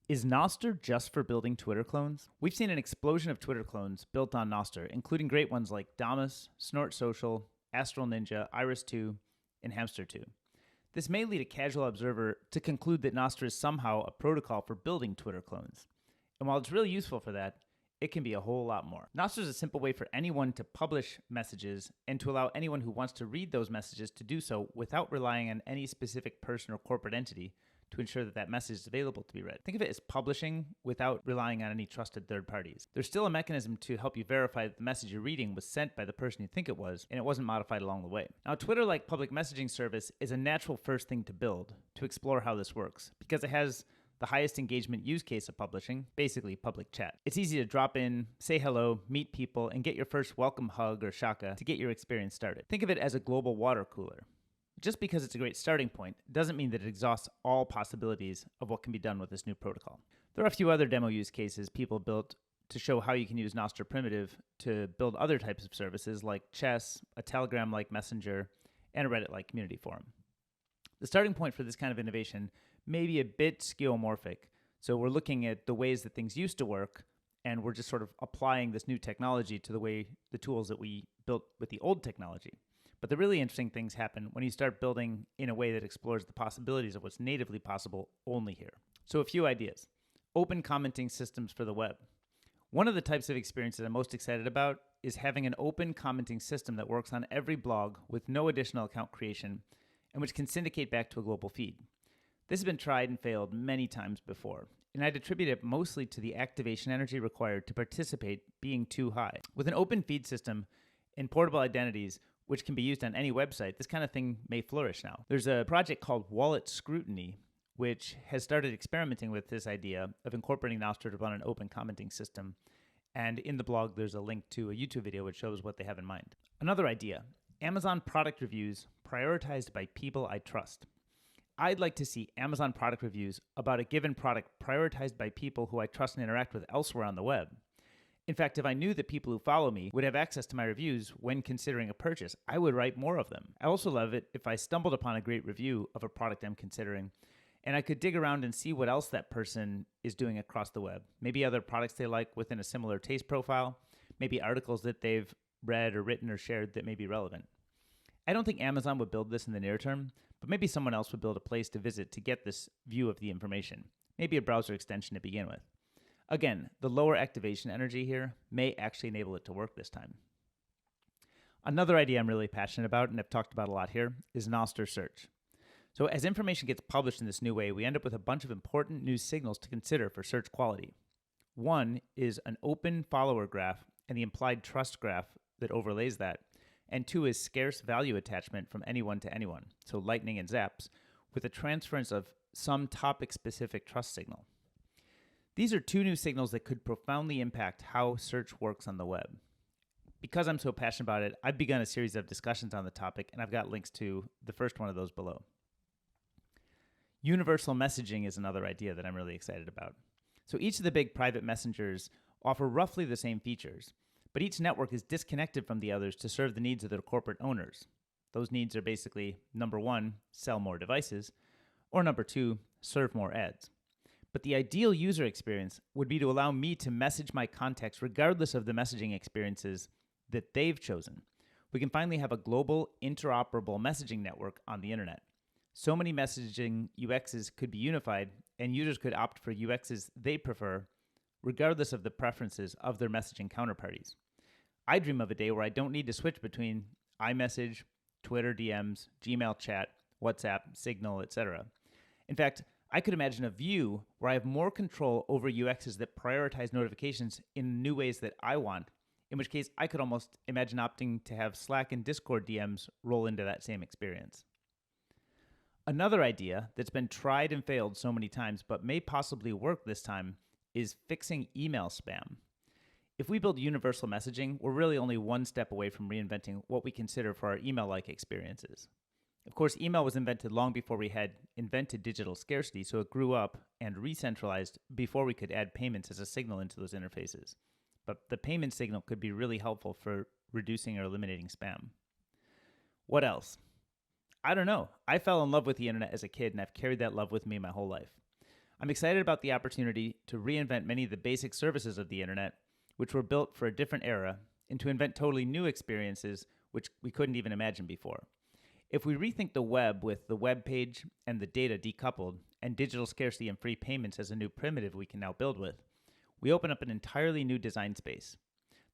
Is Nostr just for building Twitter clones? We've seen an explosion of Twitter clones built on Nostr, including great ones like Damus, Snort Social, Astral Ninja, Iris2, and Hamster2. This may lead a casual observer to conclude that Nostr is somehow a protocol for building Twitter clones. And while it's really useful for that, it can be a whole lot more. Nostr is a simple way for anyone to publish messages and to allow anyone who wants to read those messages to do so without relying on any specific person or corporate entity to ensure that that message is available to be read. Think of it as publishing without relying on any trusted third parties. There's still a mechanism to help you verify that the message you're reading was sent by the person you think it was, and it wasn't modified along the way. Now, Twitter, like public messaging service, is a natural first thing to build to explore how this works, because it has the highest engagement use case of publishing, basically public chat. It's easy to drop in, say hello, meet people, and get your first welcome hug or shaka to get your experience started. Think of it as a global water cooler. Just because it's a great starting point doesn't mean that it exhausts all possibilities of what can be done with this new protocol. There are a few other demo use cases people built to show how you can use Nostr primitive to build other types of services like chess, a Telegram-like messenger, and a Reddit-like community forum. The starting point for this kind of innovation may be a bit skeuomorphic, so we're looking at the ways that things used to work, and we're just sort of applying this new technology to the tools that we built with the old technology. But the really interesting things happen when you start building in a way that explores the possibilities of what's natively possible only here. So a few ideas. Open commenting systems for the web. One of the types of experiences I'm most excited about is having an open commenting system that works on every blog with no additional account creation and which can syndicate back to a global feed. This has been tried and failed many times before, and I'd attribute it mostly to the activation energy required to participate being too high. With an open feed system and portable identities, which can be used on any website, this kind of thing may flourish now. There's a project called Wallet Scrutiny, which has started experimenting with this idea of incorporating Nostr to run an open commenting system. And in the blog, there's a link to a YouTube video which shows what they have in mind. Another idea, Amazon product reviews prioritized by people I trust. I'd like to see Amazon product reviews about a given product prioritized by people who I trust and interact with elsewhere on the web. In fact, if I knew that people who follow me would have access to my reviews when considering a purchase, I would write more of them. I also love it if I stumbled upon a great review of a product I'm considering, and I could dig around and see what else that person is doing across the web. Maybe other products they like within a similar taste profile, maybe articles that they've read or written or shared that may be relevant. I don't think Amazon would build this in the near term, but maybe someone else would build a place to visit to get this view of the information, maybe a browser extension to begin with. Again, the lower activation energy here may actually enable it to work this time. Another idea I'm really passionate about, and I've talked about a lot here, is Nostr Search. So as information gets published in this new way, we end up with a bunch of important new signals to consider for search quality. One is an open follower graph and the implied trust graph that overlays that. And two is scarce value attachment from anyone to anyone, so lightning and zaps, with a transference of some topic-specific trust signal. These are two new signals that could profoundly impact how search works on the web. Because I'm so passionate about it, I've begun a series of discussions on the topic, and I've got links to the first one of those below. Universal messaging is another idea that I'm really excited about. So each of the big private messengers offer roughly the same features, but each network is disconnected from the others to serve the needs of their corporate owners. Those needs are basically, number one, sell more devices, or number two, serve more ads. But the ideal user experience would be to allow me to message my contacts regardless of the messaging experiences that they've chosen. We can finally have a global, interoperable messaging network on the internet. So many messaging UXs could be unified, and users could opt for UXs they prefer, regardless of the preferences of their messaging counterparties. I dream of a day where I don't need to switch between iMessage, Twitter DMs, Gmail chat, WhatsApp, Signal, etc. In fact, I could imagine a view where I have more control over UXs that prioritize notifications in new ways that I want, in which case I could almost imagine opting to have Slack and Discord DMs roll into that same experience. Another idea that's been tried and failed so many times but may possibly work this time is fixing email spam. If we build universal messaging, we're really only one step away from reinventing what we consider for our email-like experiences. Of course, email was invented long before we had invented digital scarcity, so it grew up and re-centralized before we could add payments as a signal into those interfaces. But the payment signal could be really helpful for reducing or eliminating spam. What else? I don't know. I fell in love with the internet as a kid, and I've carried that love with me my whole life. I'm excited about the opportunity to reinvent many of the basic services of the internet, which were built for a different era, and to invent totally new experiences which we couldn't even imagine before. If we rethink the web with the web page and the data decoupled, and digital scarcity and free payments as a new primitive we can now build with, we open up an entirely new design space.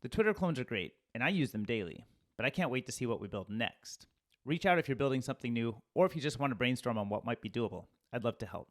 The Twitter clones are great, and I use them daily, but I can't wait to see what we build next. Reach out if you're building something new, or if you just want to brainstorm on what might be doable. I'd love to help.